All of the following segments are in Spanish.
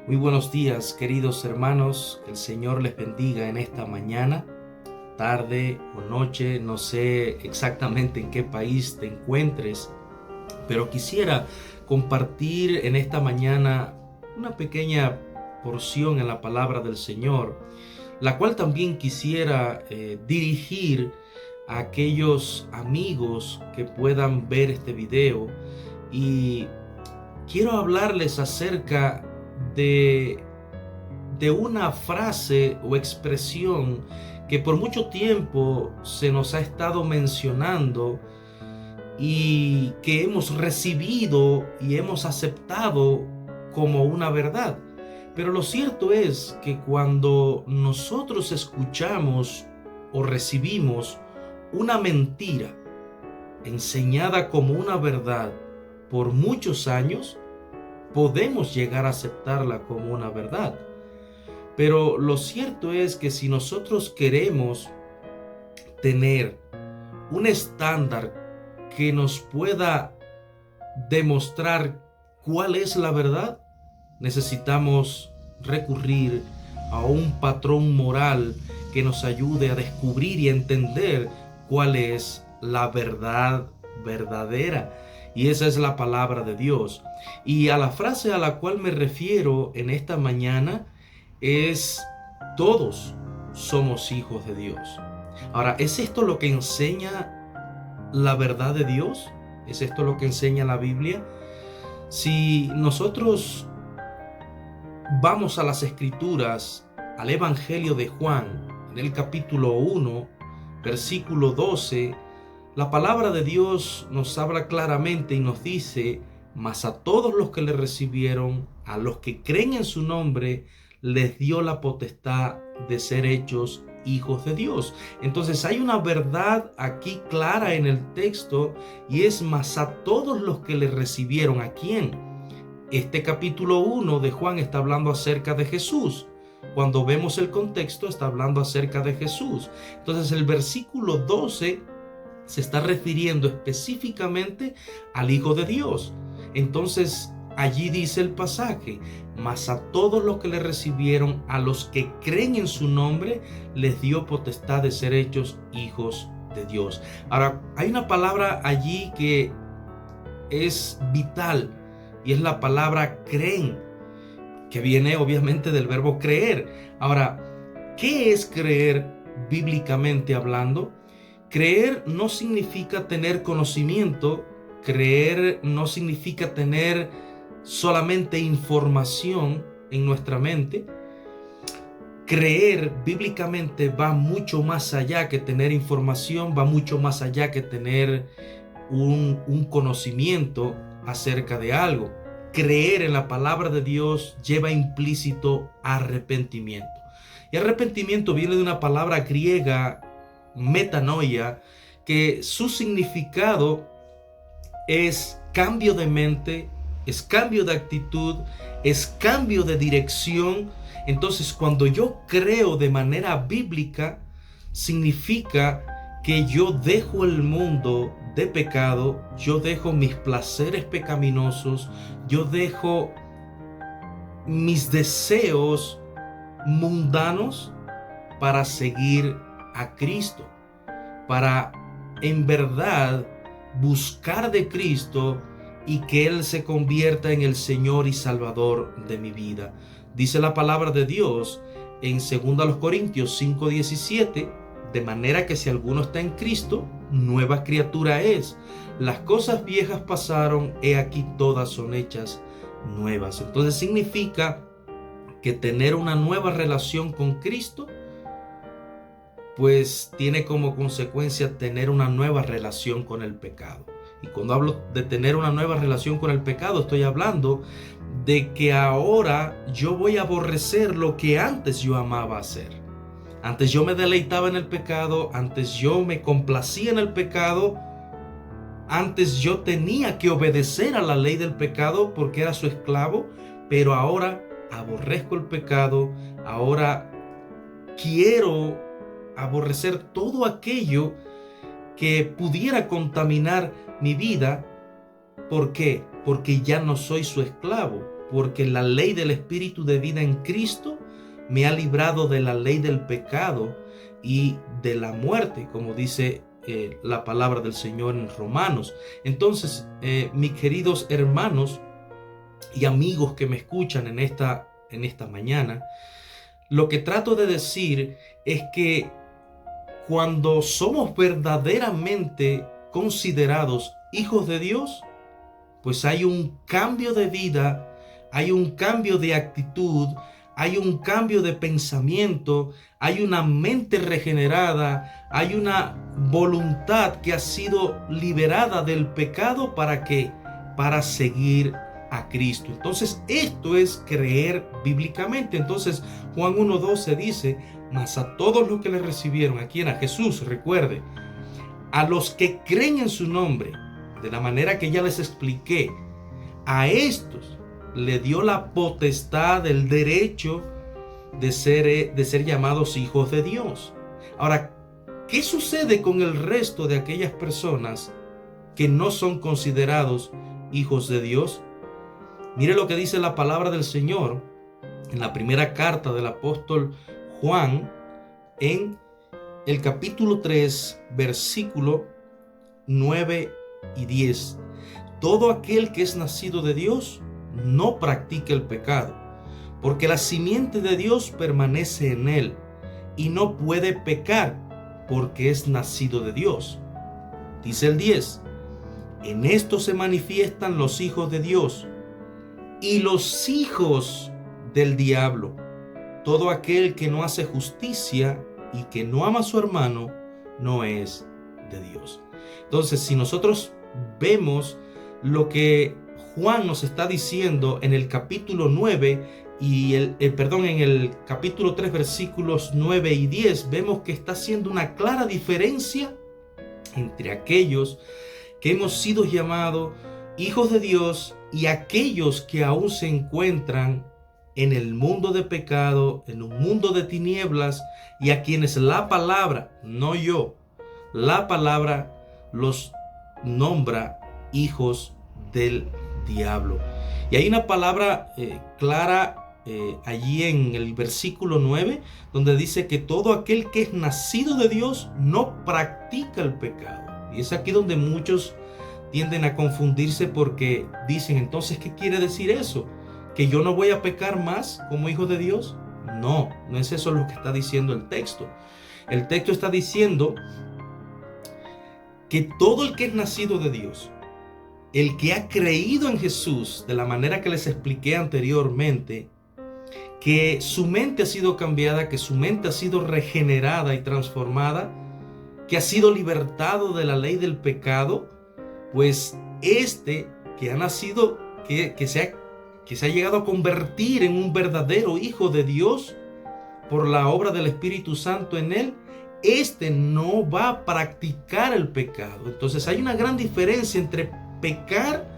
Muy buenos días, queridos hermanos. Que el Señor les bendiga en esta mañana, tarde o noche. No sé exactamente en qué país te encuentres, pero quisiera compartir en esta mañana una pequeña porción en la palabra del Señor, la cual también quisiera dirigir a aquellos amigos que puedan ver este video. Y quiero hablarles acerca de, de una frase o expresión que por mucho tiempo se nos ha estado mencionando y que hemos recibido y hemos aceptado como una verdad. Pero lo cierto es que cuando nosotros escuchamos o recibimos una mentira enseñada como una verdad por muchos años, podemos llegar a aceptarla como una verdad. Pero lo cierto es que si nosotros queremos tener un estándar que nos pueda demostrar cuál es la verdad, necesitamos recurrir a un patrón moral que nos ayude a descubrir y entender cuál es la verdad verdadera. Y esa es la palabra de Dios. Y a la frase a la cual me refiero en esta mañana es: todos somos hijos de Dios. Ahora, ¿es esto lo que enseña la verdad de Dios? ¿Es esto lo que enseña la Biblia? Si nosotros vamos a las Escrituras, al Evangelio de Juan, en el capítulo 1, versículo 12, la palabra de Dios nos habla claramente y nos dice: mas a todos los que le recibieron, a los que creen en su nombre, les dio la potestad de ser hechos hijos de Dios. Entonces hay una verdad aquí clara en el texto, y es: mas a todos los que le recibieron. ¿A quién? Este capítulo 1 de Juan está hablando acerca de Jesús. Cuando vemos el contexto, está hablando acerca de Jesús. Entonces el versículo 12 se está refiriendo específicamente al Hijo de Dios. Entonces allí dice el pasaje: mas a todos los que le recibieron, a los que creen en su nombre, les dio potestad de ser hechos hijos de Dios. Ahora, hay una palabra allí que es vital, y es la palabra creen, que viene obviamente del verbo creer. Ahora, ¿qué es creer bíblicamente hablando? Creer no significa tener conocimiento. Creer no significa tener solamente información en nuestra mente. Creer bíblicamente va mucho más allá que tener información, va mucho más allá que tener un conocimiento acerca de algo. Creer en la palabra de Dios lleva implícito arrepentimiento. Y arrepentimiento viene de una palabra griega, metanoia, que su significado es cambio de mente, es cambio de actitud, es cambio de dirección. Entonces, cuando yo creo de manera bíblica, significa que yo dejo el mundo de pecado, yo dejo mis placeres pecaminosos, yo dejo mis deseos mundanos para seguir a Cristo, para en verdad buscar de Cristo y que Él se convierta en el Señor y Salvador de mi vida. Dice la palabra de Dios en 2 Corintios 5:17: de manera que si alguno está en Cristo, nueva criatura es. Las cosas viejas pasaron, he aquí todas son hechas nuevas. Entonces significa que tener una nueva relación con Cristo, pues tiene como consecuencia tener una nueva relación con el pecado. Y cuando hablo de tener una nueva relación con el pecado, estoy hablando de que ahora yo voy a aborrecer lo que antes yo amaba hacer. Antes yo me deleitaba en el pecado, antes yo me complacía en el pecado, antes yo tenía que obedecer a la ley del pecado porque era su esclavo, pero ahora aborrezco el pecado, ahora quiero aborrecer todo aquello que pudiera contaminar mi vida. ¿Por qué? Porque ya no soy su esclavo. porque la ley del Espíritu de vida en Cristo me ha librado de la ley del pecado y de la muerte, como dice la palabra del Señor en Romanos. Entonces, mis queridos hermanos y amigos que me escuchan en esta mañana, lo que trato de decir es que cuando somos verdaderamente considerados hijos de Dios, pues hay un cambio de vida, hay un cambio de actitud, hay un cambio de pensamiento, hay una mente regenerada, hay una voluntad que ha sido liberada del pecado para seguir a Cristo. Entonces, esto es creer bíblicamente. Entonces, Juan 1:12 dice: mas a todos los que le recibieron, ¿a quién? A Jesús, recuerde, a los que creen en su nombre, de la manera que ya les expliqué, a estos le dio la potestad, el derecho de ser llamados hijos de Dios. Ahora, ¿qué sucede con el resto de aquellas personas que no son considerados hijos de Dios? Mire lo que dice la palabra del Señor en la primera carta del apóstol Juan, en el capítulo 3, versículo 9 y 10. Todo aquel que es nacido de Dios no practica el pecado, porque la simiente de Dios permanece en él y no puede pecar porque es nacido de Dios. Dice el 10: en esto se manifiestan los hijos de Dios y los hijos del diablo. Todo aquel que no hace justicia y que no ama a su hermano no es de Dios. Entonces, si nosotros vemos lo que Juan nos está diciendo en el capítulo 9 y en el capítulo 3, versículos 9 y 10, vemos que está haciendo una clara diferencia entre aquellos que hemos sido llamados hijos de Dios y aquellos que aún se encuentran en el mundo de pecado, en un mundo de tinieblas, y a quienes la palabra, no yo, la palabra los nombra hijos del diablo. Y hay una palabra clara allí en el versículo 9, donde dice que todo aquel que es nacido de Dios no practica el pecado. Y es aquí donde muchos tienden a confundirse, porque dicen: entonces, ¿qué quiere decir eso? ¿Que yo no voy a pecar más como hijo de Dios? No, no es eso lo que está diciendo el texto. El texto está diciendo que todo el que es nacido de Dios, el que ha creído en Jesús, de la manera que les expliqué anteriormente, que su mente ha sido cambiada, que su mente ha sido regenerada y transformada, que ha sido libertado de la ley del pecado, pues que ha nacido, que se ha llegado a convertir en un verdadero hijo de Dios por la obra del Espíritu Santo en él, no va a practicar el pecado. Entonces hay una gran diferencia entre pecar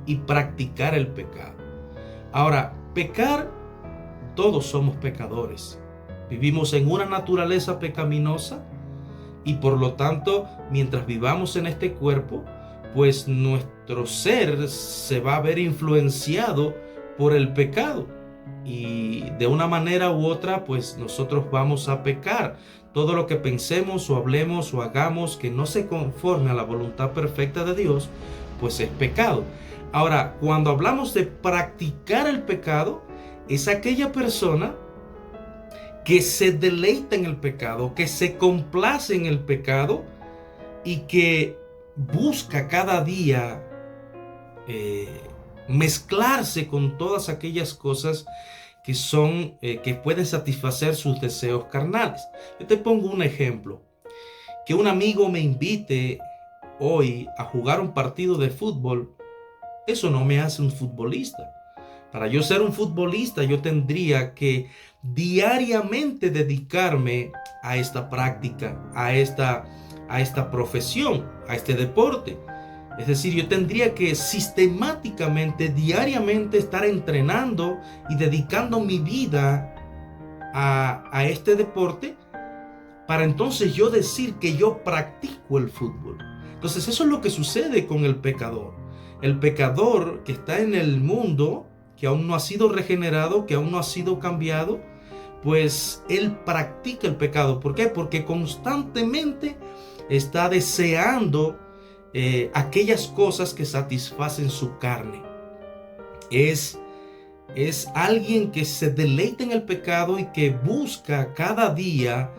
y practicar el pecado. Ahora, pecar, todos somos pecadores. Vivimos en una naturaleza pecaminosa y por lo tanto, mientras vivamos en este cuerpo, pues nuestro ser se va a ver influenciado por el pecado, y de una manera u otra pues nosotros vamos a pecar. Todo lo que pensemos o hablemos o hagamos que no se conforme a la voluntad perfecta de Dios, pues es pecado. Ahora, cuando hablamos de practicar el pecado, es aquella persona que se deleita en el pecado, que se complace en el pecado y que busca cada día mezclarse con todas aquellas cosas que pueden satisfacer sus deseos carnales. Yo te pongo un ejemplo: que un amigo me invite hoy a jugar un partido de fútbol, eso no me hace un futbolista. Para yo ser un futbolista, yo tendría que diariamente dedicarme a esta práctica, a esta profesión, a este deporte. Es decir, yo tendría que sistemáticamente, diariamente estar entrenando y dedicando mi vida a este deporte, para entonces yo decir que yo practico el fútbol. Entonces eso es lo que sucede con el pecador. El pecador que está en el mundo, que aún no ha sido regenerado, que aún no ha sido cambiado, pues él practica el pecado. ¿Por qué? Porque constantemente está deseando aquellas cosas que satisfacen su carne. Es alguien que se deleita en el pecado y que busca cada día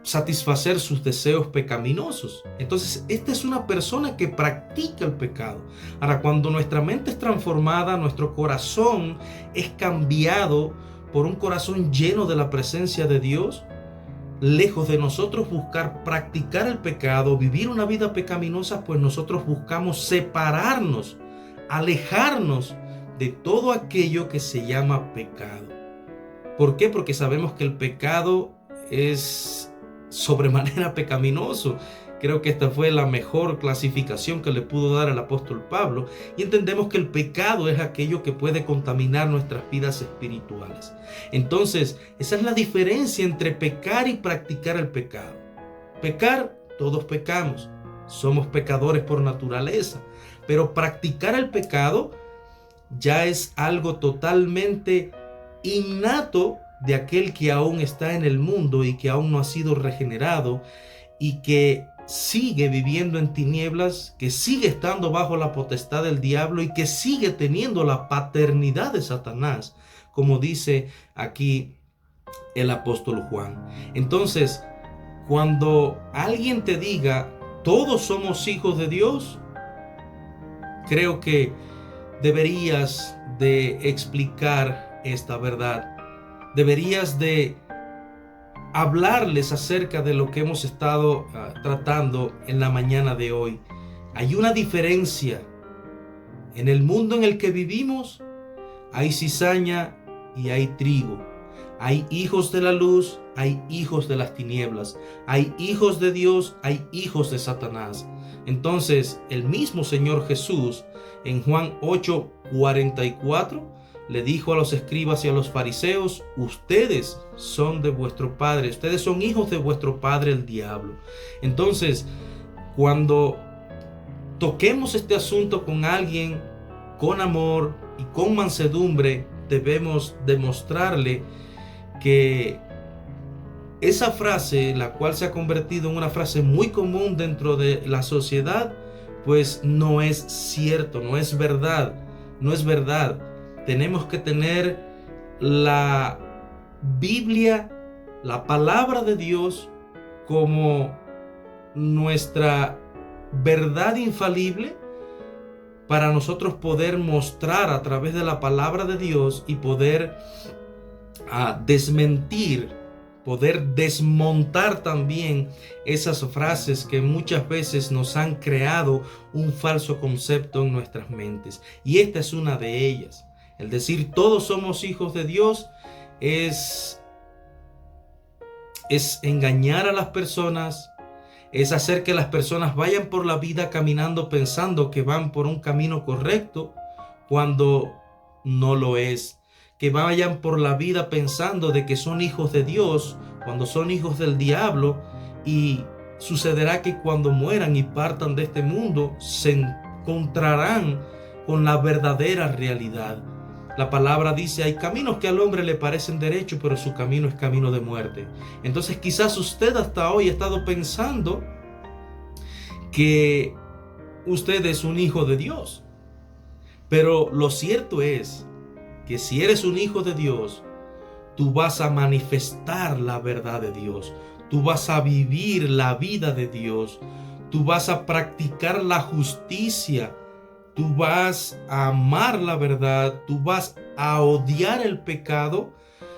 satisfacer sus deseos pecaminosos. Entonces, esta es una persona que practica el pecado. Ahora, cuando nuestra mente es transformada, nuestro corazón es cambiado por un corazón lleno de la presencia de Dios, lejos de nosotros buscar practicar el pecado, vivir una vida pecaminosa, pues nosotros buscamos separarnos, alejarnos de todo aquello que se llama pecado. ¿Por qué? Porque sabemos que el pecado es sobremanera pecaminoso. Creo que esta fue la mejor clasificación que le pudo dar el apóstol Pablo, y entendemos que el pecado es aquello que puede contaminar nuestras vidas espirituales. Entonces, esa es la diferencia entre pecar y practicar el pecado. Pecar, todos pecamos, somos pecadores por naturaleza, pero practicar el pecado ya es algo totalmente innato de aquel que aún está en el mundo y que aún no ha sido regenerado y que sigue viviendo en tinieblas, que sigue estando bajo la potestad del diablo y que sigue teniendo la paternidad de Satanás, como dice aquí el apóstol Juan. Entonces, cuando alguien te diga todos somos hijos de Dios, creo que deberías de explicar esta verdad. Deberías de hablarles acerca de lo que hemos estado tratando en la mañana de hoy. Hay una diferencia. En el mundo en el que vivimos hay cizaña y hay trigo. Hay hijos de la luz, hay hijos de las tinieblas. Hay hijos de Dios, hay hijos de Satanás. Entonces, el mismo Señor Jesús en Juan 8:44 le dijo a los escribas y a los fariseos: ustedes son de vuestro padre, ustedes son hijos de vuestro padre el diablo. Entonces, cuando toquemos este asunto con alguien con amor y con mansedumbre, debemos demostrarle que esa frase, la cual se ha convertido en una frase muy común dentro de la sociedad, pues no es cierto, no es verdad, no es verdad. Tenemos que tener la Biblia, la palabra de Dios, como nuestra verdad infalible para nosotros poder mostrar a través de la palabra de Dios y poder desmentir, poder desmontar también esas frases que muchas veces nos han creado un falso concepto en nuestras mentes. Y esta es una de ellas. El decir todos somos hijos de Dios es engañar a las personas, es hacer que las personas vayan por la vida caminando pensando que van por un camino correcto cuando no lo es. Que vayan por la vida pensando de que son hijos de Dios cuando son hijos del diablo, y sucederá que cuando mueran y partan de este mundo se encontrarán con la verdadera realidad. La palabra dice: hay caminos que al hombre le parecen derechos, pero su camino es camino de muerte. Entonces quizás usted hasta hoy ha estado pensando que usted es un hijo de Dios, pero lo cierto es que si eres un hijo de Dios, tú vas a manifestar la verdad de Dios, tú vas a vivir la vida de Dios, tú vas a practicar la justicia, tú vas a amar la verdad, tú vas a odiar el pecado,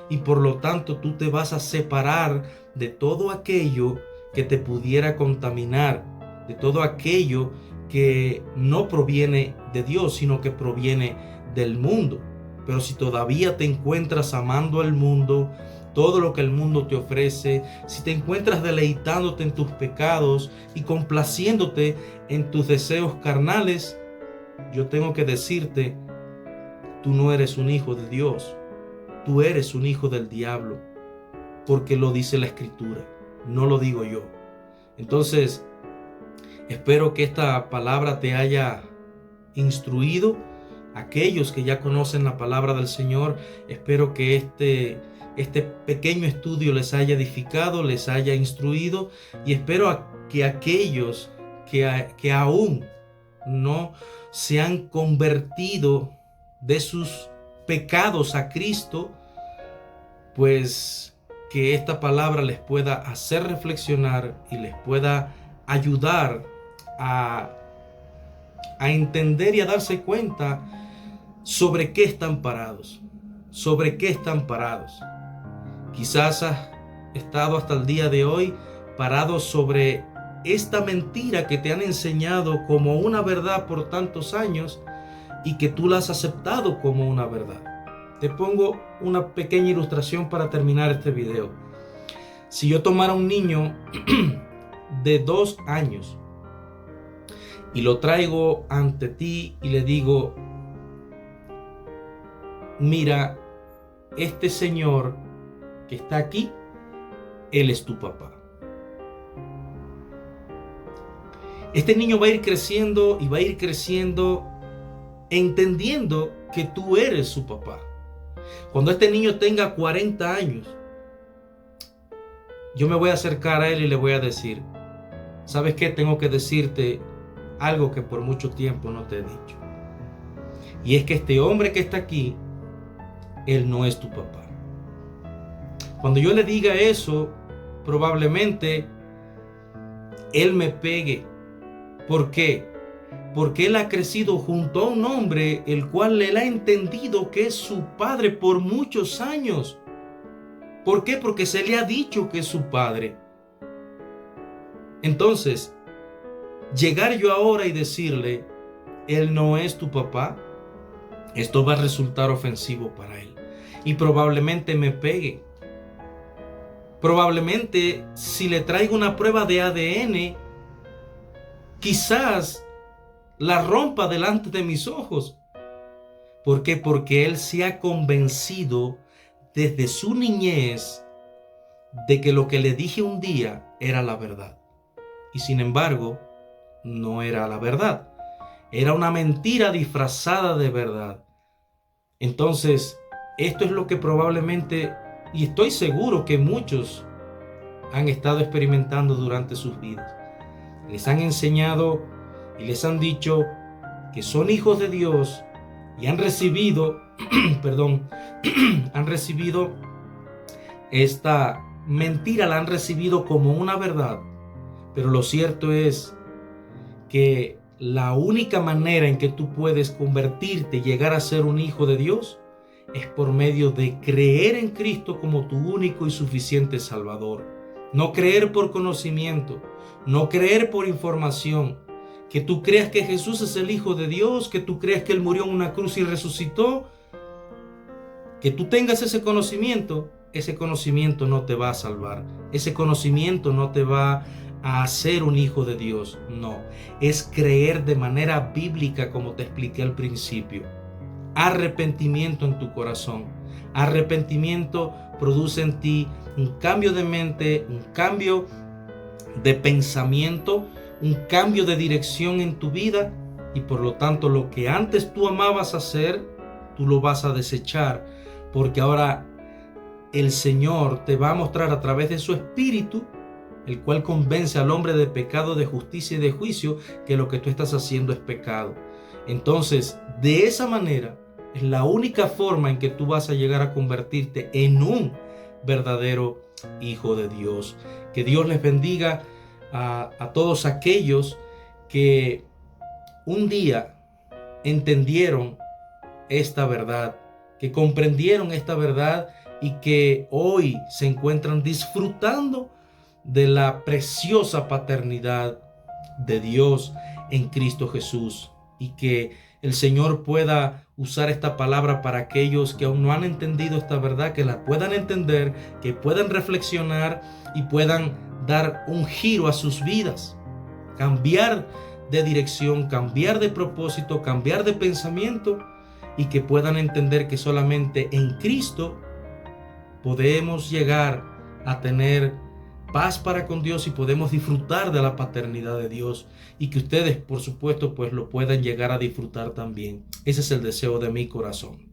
y por lo tanto tú te vas a separar de todo aquello que te pudiera contaminar, de todo aquello que no proviene de Dios, sino que proviene del mundo. Pero si todavía te encuentras amando al mundo, todo lo que el mundo te ofrece, si te encuentras deleitándote en tus pecados y complaciéndote en tus deseos carnales, yo tengo que decirte: tú no eres un hijo de Dios, tú eres un hijo del diablo, porque lo dice la Escritura, no lo digo yo. Entonces, espero que esta palabra te haya instruido aquellos que ya conocen la palabra del Señor, espero que este pequeño estudio les haya edificado, les haya instruido, y espero que aquellos que aún no se han convertido de sus pecados a Cristo, pues que esta palabra les pueda hacer reflexionar y les pueda ayudar a entender y a darse cuenta sobre qué están parados, sobre qué están parados. Quizás has estado hasta el día de hoy parado sobre esta mentira que te han enseñado como una verdad por tantos años y que tú la has aceptado como una verdad. Te pongo una pequeña ilustración para terminar este video. Si yo tomara un niño de 2 años y lo traigo ante ti y le digo, mira, este señor que está aquí, él es tu papá. Este niño va a ir creciendo y va a ir creciendo entendiendo que tú eres su papá. Cuando este niño tenga 40 años, yo me voy a acercar a él y le voy a decir, ¿sabes qué? Tengo que decirte algo que por mucho tiempo no te he dicho. Y es que este hombre que está aquí, él no es tu papá. Cuando yo le diga eso, probablemente él me pegue. ¿Por qué? Porque él ha crecido junto a un hombre el cual él ha entendido que es su padre por muchos años. ¿Por qué? Porque se le ha dicho que es su padre. Entonces, llegar yo ahora y decirle, él no es tu papá, esto va a resultar ofensivo para él. Y probablemente me pegue. Probablemente si le traigo una prueba de ADN, quizás la rompa delante de mis ojos. ¿Por qué? Porque él se ha convencido desde su niñez de que lo que le dije un día era la verdad. Y sin embargo, no era la verdad. Era una mentira disfrazada de verdad. Entonces, esto es lo que probablemente, y estoy seguro que muchos han estado experimentando durante sus vidas. Les han enseñado y les han dicho que son hijos de Dios y han recibido, han recibido esta mentira, la han recibido como una verdad. Pero lo cierto es que la única manera en que tú puedes convertirte y llegar a ser un hijo de Dios es por medio de creer en Cristo como tu único y suficiente Salvador. No creer por conocimiento, no creer por información, que tú creas que Jesús es el Hijo de Dios, que tú creas que Él murió en una cruz y resucitó, que tú tengas ese conocimiento no te va a salvar, ese conocimiento no te va a hacer un hijo de Dios. No, es creer de manera bíblica, como te expliqué al principio. Arrepentimiento en tu corazón. Arrepentimiento produce en ti un cambio de mente, un cambio de pensamiento, un cambio de dirección en tu vida, y por lo tanto lo que antes tú amabas hacer, tú lo vas a desechar, porque ahora el Señor te va a mostrar a través de su Espíritu, el cual convence al hombre de pecado, de justicia y de juicio, que lo que tú estás haciendo es pecado. Entonces, de esa manera, es la única forma en que tú vas a llegar a convertirte en un verdadero hijo de Dios. Que Dios les bendiga a todos aquellos que un día entendieron esta verdad, que comprendieron esta verdad y que hoy se encuentran disfrutando de la preciosa paternidad de Dios en Cristo Jesús, y que el Señor pueda usar esta palabra para aquellos que aún no han entendido esta verdad, que la puedan entender, que puedan reflexionar y puedan dar un giro a sus vidas, cambiar de dirección, cambiar de propósito, cambiar de pensamiento, y que puedan entender que solamente en Cristo podemos llegar a tener paz para con Dios y podemos disfrutar de la paternidad de Dios, y que ustedes, por supuesto, pues lo puedan llegar a disfrutar también. Ese es el deseo de mi corazón.